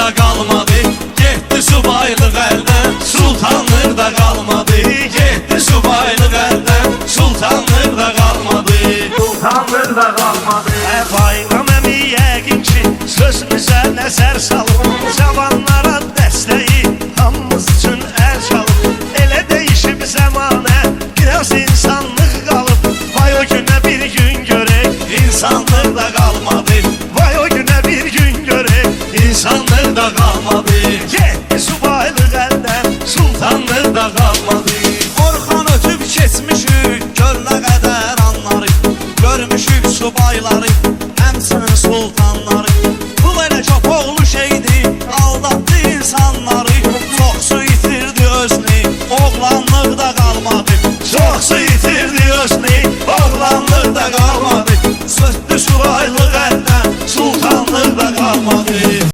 da qalmadı. Getdi subaylıq əldən, sultanlıq da qalmadı. Getdi subaylıq əldən, sultanlıq da qalmadı. Sultanlıq da qalmadı. Bayram əmi yəqin ki sözümüzə nəzər salıb, cavanlara dəstəyi hamımız üçün əl çalıb. Elə dəyişib zəmanə, biraz insanlıq qalıb. Vay o günə bir gün görək, İnsanlıq da qalmadı. vay o günə bir gün görək. İnsanlıq da qalmadı. Getdi subaylıq əldən, Sultanlıq da qalmadı. Orxan ötüb keçmişik göllə qədər anları, görmüşük subayları, həmçinin sultanları. Pul elə köpoğlu şeydi, aldatdı insanları. Çox su itirdi özünü, oğlanlıq da qalmadı. çox su itirdi özünü, Oğlanlıq da qalmadı. Sözdü subaylıq əldən, sultanlıq da qalmadı.